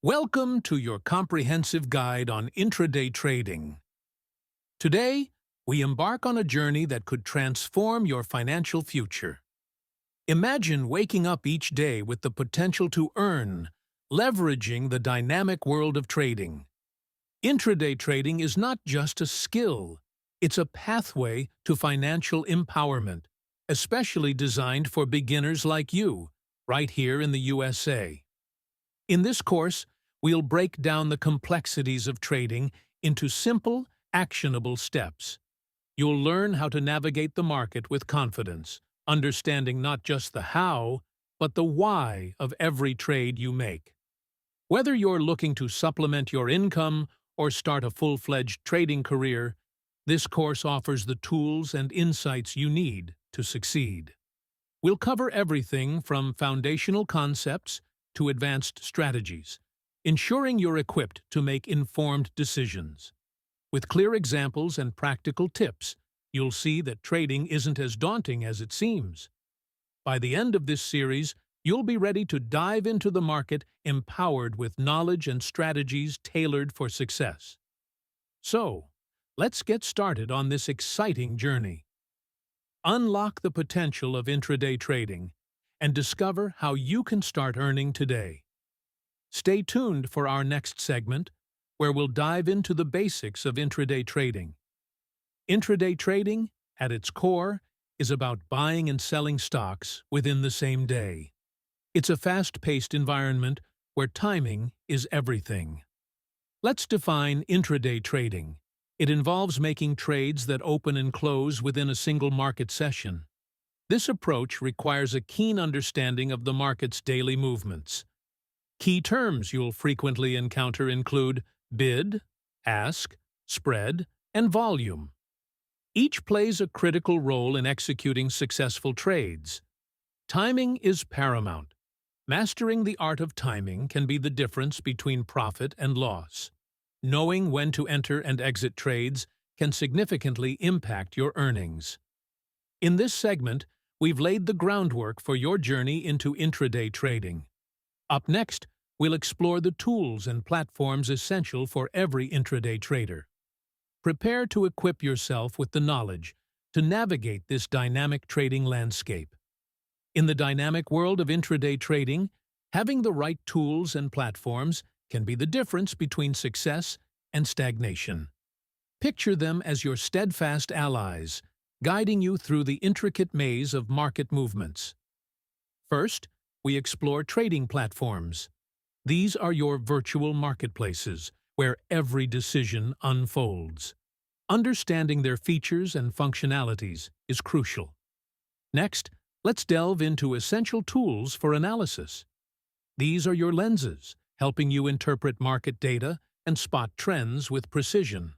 Welcome to your comprehensive guide on intraday trading. Today, we embark on a journey that could transform your financial future. Imagine waking up each day with the potential to earn, leveraging the dynamic world of trading. Intraday trading is not just a skill, it's a pathway to financial empowerment, especially designed for beginners like you, right here in the USA. In this course, we'll break down the complexities of trading into simple, actionable steps. You'll learn how to navigate the market with confidence, understanding not just the how, but the why of every trade you make. Whether you're looking to supplement your income or start a full-fledged trading career, this course offers the tools and insights you need to succeed. We'll cover everything from foundational concepts to advanced strategies, ensuring you're equipped to make informed decisions. With clear examples and practical tips, you'll see that trading isn't as daunting as it seems. By the end of this series, you'll be ready to dive into the market empowered with knowledge and strategies tailored for success. So, let's get started on this exciting journey. Unlock the potential of intraday trading and discover how you can start earning today. Stay tuned for our next segment, where we'll dive into the basics of intraday trading. Intraday trading, at its core, is about buying and selling stocks within the same day. It's a fast-paced environment where timing is everything. Let's define intraday trading. It involves making trades that open and close within a single market session. This approach requires a keen understanding of the market's daily movements. Key terms you'll frequently encounter include bid, ask, spread, and volume. Each plays a critical role in executing successful trades. Timing is paramount. Mastering the art of timing can be the difference between profit and loss. Knowing when to enter and exit trades can significantly impact your earnings. In this segment, we've laid the groundwork for your journey into intraday trading. Up next, we'll explore the tools and platforms essential for every intraday trader. Prepare to equip yourself with the knowledge to navigate this dynamic trading landscape. In the dynamic world of intraday trading, having the right tools and platforms can be the difference between success and stagnation. Picture them as your steadfast allies, guiding you through the intricate maze of market movements. First, we explore trading platforms. These are your virtual marketplaces, where every decision unfolds. Understanding their features and functionalities is crucial. Next, let's delve into essential tools for analysis. These are your lenses, helping you interpret market data and spot trends with precision.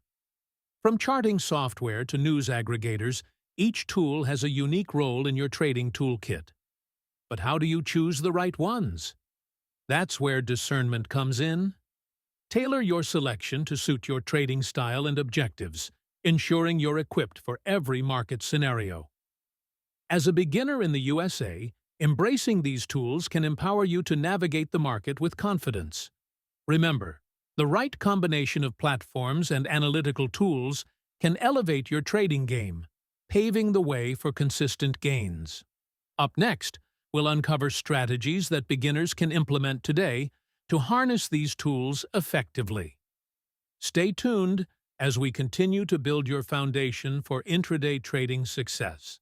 From charting software to news aggregators, each tool has a unique role in your trading toolkit. But how do you choose the right ones? That's where discernment comes in. Tailor your selection to suit your trading style and objectives, ensuring you're equipped for every market scenario. As a beginner in the USA, embracing these tools can empower you to navigate the market with confidence. Remember, the right combination of platforms and analytical tools can elevate your trading game, paving the way for consistent gains. Up next, we'll uncover strategies that beginners can implement today to harness these tools effectively. Stay tuned as we continue to build your foundation for intraday trading success.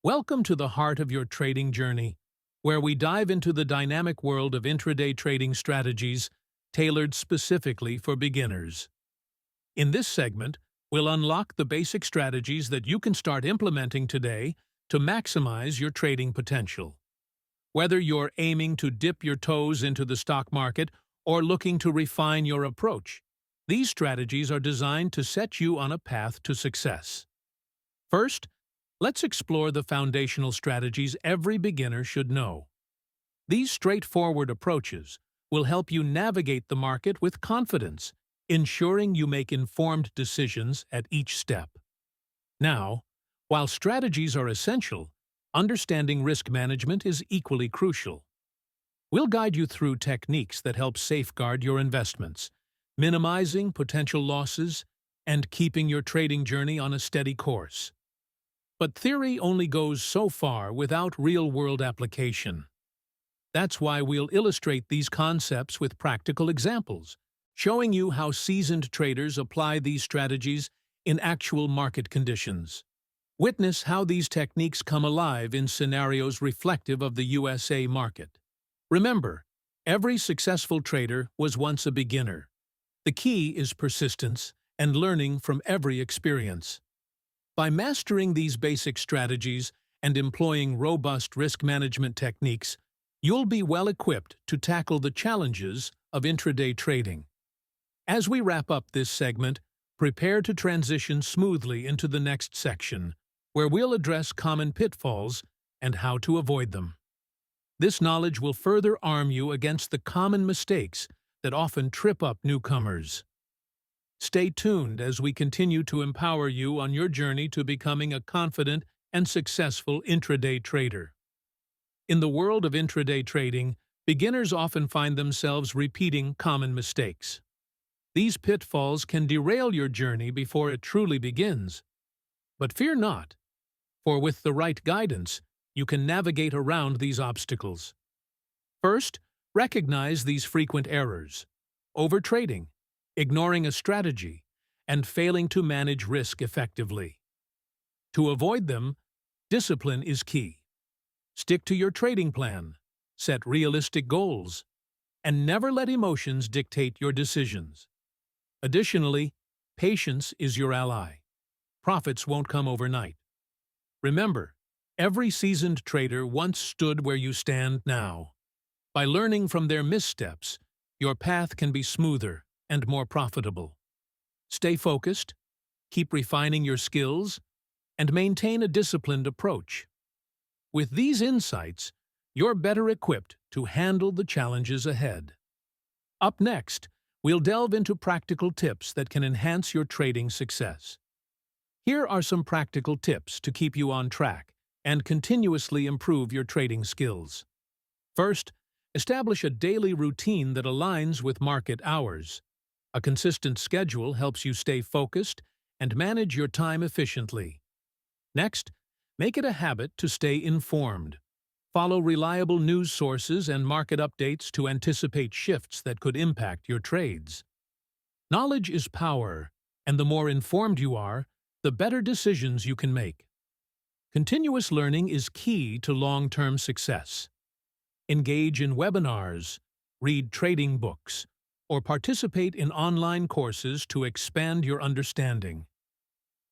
Welcome to the heart of your trading journey, where we dive into the dynamic world of intraday trading strategies tailored specifically for beginners. In this segment, we'll unlock the basic strategies that you can start implementing today to maximize your trading potential. Whether you're aiming to dip your toes into the stock market or looking to refine your approach, these strategies are designed to set you on a path to success. First, let's explore the foundational strategies every beginner should know. These straightforward approaches will help you navigate the market with confidence, ensuring you make informed decisions at each step. Now, while strategies are essential, understanding risk management is equally crucial. We'll guide you through techniques that help safeguard your investments, minimizing potential losses and keeping your trading journey on a steady course. But theory only goes so far without real-world application. That's why we'll illustrate these concepts with practical examples, showing you how seasoned traders apply these strategies in actual market conditions. Witness how these techniques come alive in scenarios reflective of the USA market. Remember, every successful trader was once a beginner. The key is persistence and learning from every experience. By mastering these basic strategies and employing robust risk management techniques, you'll be well equipped to tackle the challenges of intraday trading. As we wrap up this segment, prepare to transition smoothly into the next section, where we'll address common pitfalls and how to avoid them. This knowledge will further arm you against the common mistakes that often trip up newcomers. Stay tuned as we continue to empower you on your journey to becoming a confident and successful intraday trader. In the world of intraday trading, beginners often find themselves repeating common mistakes. These pitfalls can derail your journey before it truly begins. But fear not, for with the right guidance, you can navigate around these obstacles. First, recognize these frequent errors: overtrading, ignoring a strategy, and failing to manage risk effectively. To avoid them, discipline is key. Stick to your trading plan, set realistic goals, and never let emotions dictate your decisions. Additionally, patience is your ally. Profits won't come overnight. Remember, every seasoned trader once stood where you stand now. By learning from their missteps, your path can be smoother and more profitable. Stay focused, keep refining your skills, and maintain a disciplined approach. With these insights, you're better equipped to handle the challenges ahead. Up next, we'll delve into practical tips that can enhance your trading success. Here are some practical tips to keep you on track and continuously improve your trading skills. First, establish a daily routine that aligns with market hours. A consistent schedule helps you stay focused and manage your time efficiently. Next, make it a habit to stay informed. Follow reliable news sources and market updates to anticipate shifts that could impact your trades. Knowledge is power, and the more informed you are, the better decisions you can make. Continuous learning is key to long-term success. Engage in webinars, read trading books, or participate in online courses to expand your understanding.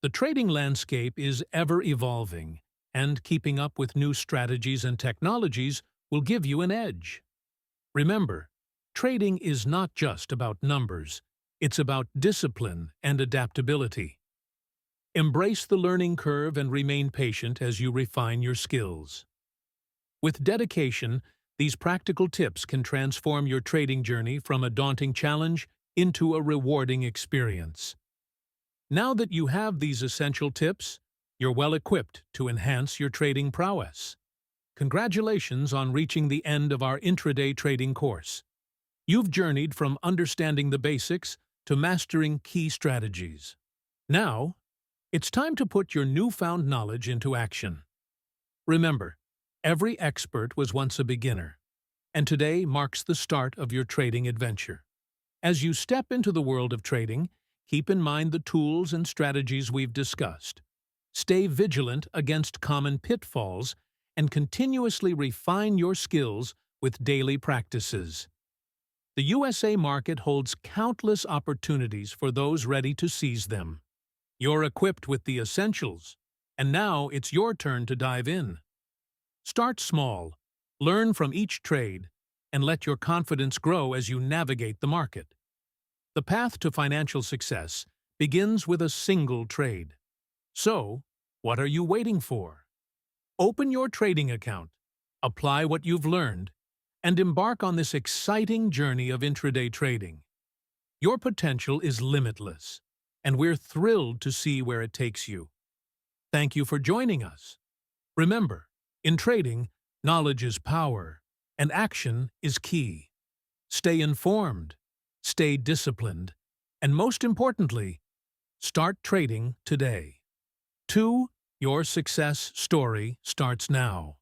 The trading landscape is ever-evolving, and keeping up with new strategies and technologies will give you an edge. Remember, trading is not just about numbers, it's about discipline and adaptability. Embrace the learning curve and remain patient as you refine your skills. With dedication, these practical tips can transform your trading journey from a daunting challenge into a rewarding experience. Now that you have these essential tips, you're well equipped to enhance your trading prowess. Congratulations on reaching the end of our intraday trading course. You've journeyed from understanding the basics to mastering key strategies. Now, it's time to put your newfound knowledge into action. Remember, every expert was once a beginner, and today marks the start of your trading adventure. As you step into the world of trading, keep in mind the tools and strategies we've discussed. Stay vigilant against common pitfalls and continuously refine your skills with daily practices. The USA market holds countless opportunities for those ready to seize them. You're equipped with the essentials, and now it's your turn to dive in. Start small, learn from each trade, and let your confidence grow as you navigate the market. The path to financial success begins with a single trade. So, what are you waiting for? Open your trading account, apply what you've learned, and embark on this exciting journey of intraday trading. Your potential is limitless, and we're thrilled to see where it takes you. Thank you for joining us. Remember, in trading, knowledge is power, and action is key. Stay informed, stay disciplined, and most importantly, start trading today. 2. Your success story starts now.